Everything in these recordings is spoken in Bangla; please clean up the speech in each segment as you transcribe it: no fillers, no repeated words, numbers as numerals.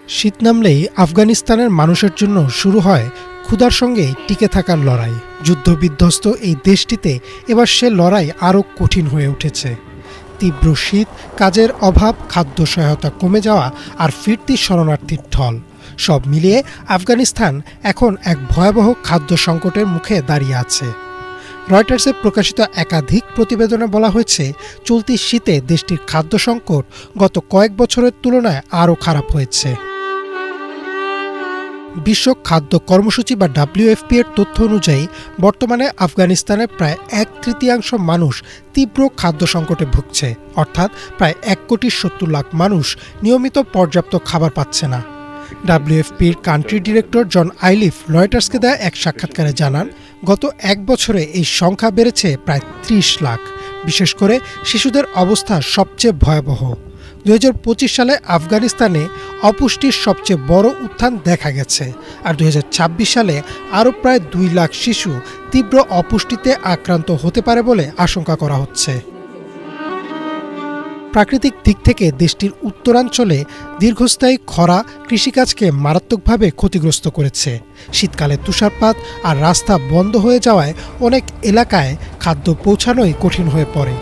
শীত নামলেই আফগানিস্তানের মানুষের জন্য শুরু হয় ক্ষুধার সঙ্গে টিকে থাকার লড়াই। যুদ্ধবিধ্বস্ত এই দেশটিতে এবার সে লড়াই আরও কঠিন হয়ে উঠেছে। তীব্র শীত, কাজের অভাব, খাদ্য সহায়তা কমে যাওয়া আর ফিরতি শরণার্থীর ঢল, সব মিলিয়ে আফগানিস্তান এখন এক ভয়াবহ খাদ্য সংকটের মুখে দাঁড়িয়ে আছে। রয়টার্সে প্রকাশিত একাধিক প্রতিবেদনে বলা হয়েছে, চলতি শীতে দেশটির খাদ্য সংকট গত কয়েক বছরের তুলনায় আরও খারাপ হয়েছে। বিশ্ব খাদ্য কর্মসূচি বা WFP এর তথ্য অনুযায়ী বর্তমানে আফগানিস্তানের প্রায় 1/3 মানুষ তীব্র খাদ্য সংকটে ভুগছে, অর্থাৎ প্রায় 1,70,00,000 মানুষ নিয়মিত পর্যাপ্ত খাবার পাচ্ছে না। WFPর কান্ট্রি ডিরেক্টর জন আইলিফ রয়টার্সকে দেয়া এক সাক্ষাৎকারে জানান, গত এক বছরে এই সংখ্যা বেড়েছে প্রায় 30 লাখ। বিশেষ করে শিশুদের অবস্থা সবচেয়ে ভয়াবহ। 2025 সালে আফগানিস্তানে অপুষ্টির সবচেয়ে বড় উত্থান দেখা গেছে, আর 2026 সালে আরও প্রায় 2 লাখ শিশু তীব্র অপুষ্টিতে আক্রান্ত হতে পারে বলে আশঙ্কা করা হচ্ছে। প্রাকৃতিক দিক থেকে দেশটির উত্তরাঞ্চলে দীর্ঘস্থায়ী খরা কৃষিকাজকে মারাত্মকভাবে ক্ষতিগ্রস্ত করেছে। শীতকালে তুষারপাত আর রাস্তা বন্ধ হয়ে যাওয়ায় অনেক এলাকায় খাদ্য পৌঁছানোই কঠিন হয়ে পড়ে।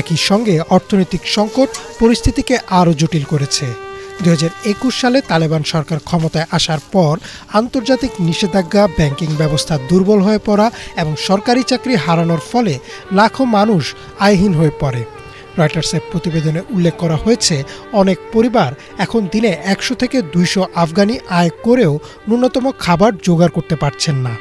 একই সঙ্গে অর্থনৈতিক সংকট পরিস্থিতিকে আরও জটিল করেছে। 2021 সালে তালেবান সরকার ক্ষমতায় আসার পর আন্তর্জাতিক নিষেধাজ্ঞা, ব্যাংকিং ব্যবস্থা দুর্বল হয়ে পড়া এবং সরকারি চাকরি হারানোর ফলে লাখো মানুষ আয়হীন হয়ে পড়ে। রয়টার্সের প্রতিবেদনে উল্লেখ করা হয়েছে, অনেক পরিবার এখন দিনে 100 থেকে 200 আফগানি আয় করেও ন্যূনতম খাবার জোগাড় করতে পারছেন না।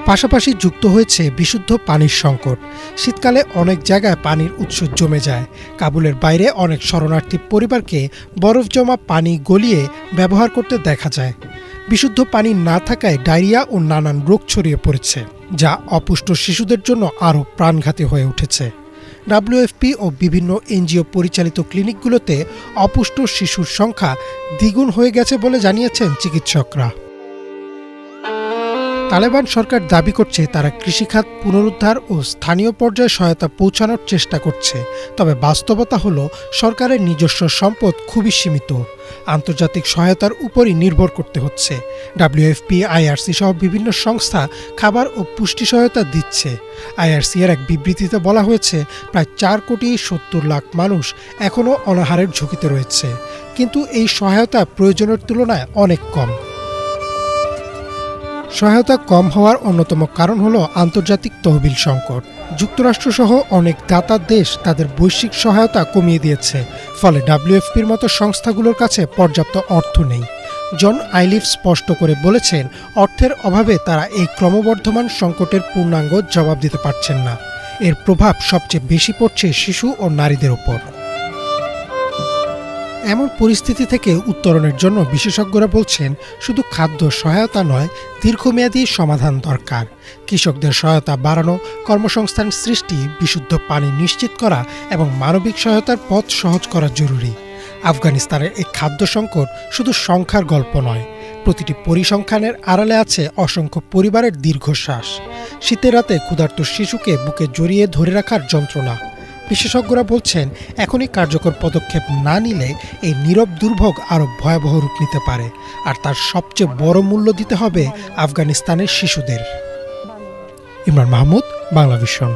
পাশাপাশি যুক্ত হয়েছে বিশুদ্ধ পানির সংকট। শীতকালে অনেক জায়গায় পানির উৎস জমে যায়। কাবুলের বাইরে অনেক শরণার্থী পরিবারকে বরফ জমা পানি গলিয়ে ব্যবহার করতে দেখা যায়। বিশুদ্ধ পানি না থাকায় ডায়রিয়া ও নানান রোগ ছড়িয়ে পড়েছে, যা অপুষ্ট শিশুদের জন্য আরও প্রাণঘাতী হয়ে উঠেছে। WFP ও বিভিন্ন NGO পরিচালিত ক্লিনিকগুলোতে অপুষ্ট শিশুর সংখ্যা দ্বিগুণ হয়ে গেছে বলে জানিয়েছেন চিকিৎসকরা। তালেবান সরকার দাবি করছে তারা কৃষিখাত পুনরুদ্ধার ও স্থানীয় পর্যায়ে সহায়তা পৌঁছানোর চেষ্টা করছে, তবে বাস্তবতা হলো সরকারের নিজস্ব সম্পদ খুবই সীমিত। আন্তর্জাতিক সহায়তার উপরই নির্ভর করতে হচ্ছে। WFP, IRC সহ বিভিন্ন সংস্থা খাবার ও পুষ্টি সহায়তা দিচ্ছে। IRC এর এক বিবৃতিতে বলা হয়েছে, প্রায় 4,70,00,000 মানুষ এখনও অনাহারের ঝুঁকিতে রয়েছে, কিন্তু এই সহায়তা প্রয়োজনের তুলনায় অনেক কম। সহায়তা কম হওয়ার অন্যতম কারণ হলো আন্তর্জাতিক তহবিল সংকট। যুক্তরাষ্ট্রসহ অনেক দাতা দেশ তাদের বৈশ্বিক সহায়তা কমিয়ে দিয়েছে, ফলে WFPর মতো সংস্থাগুলোর কাছে পর্যাপ্ত অর্থ নেই। জন আইলিফ স্পষ্ট করে বলেছেন, অর্থের অভাবে তারা এই ক্রমবর্ধমান সংকটের পূর্ণাঙ্গ জবাব দিতে পারছেন না। এর প্রভাব সবচেয়ে বেশি পড়ছে শিশু ও নারীদের ওপর। এমন পরিস্থিতি থেকে উত্তরণের জন্য বিশেষজ্ঞরা বলছেন, শুধু খাদ্য সহায়তা নয়, দীর্ঘমেয়াদী সমাধান দরকার। কৃষকদের সহায়তা বাড়ানো, কর্মসংস্থান সৃষ্টি, বিশুদ্ধ পানি নিশ্চিত করা এবং মানবিক সহায়তার পথ সহজ করা জরুরি। আফগানিস্তানের এই খাদ্য সংকট শুধু সংখ্যার গল্প নয়, প্রতিটি পরিসংখ্যানের আড়ালে আছে অসংখ্য পরিবারের দীর্ঘশ্বাস, শীতের রাতে ক্ষুধার্ত শিশুকে বুকে জড়িয়ে ধরে রাখার যন্ত্রণা। বিশেষজ্ঞরা বলছেন, এখনই কার্যকর পদক্ষেপ না নিলে এই নীরব দুর্ভোগ আরও ভয়াবহ রূপ নিতে পারে, আর তার সবচেয়ে বড় মূল্য দিতে হবে আফগানিস্তানের শিশুদের। ইমরান মাহমুদ, বাংলা ভিশন।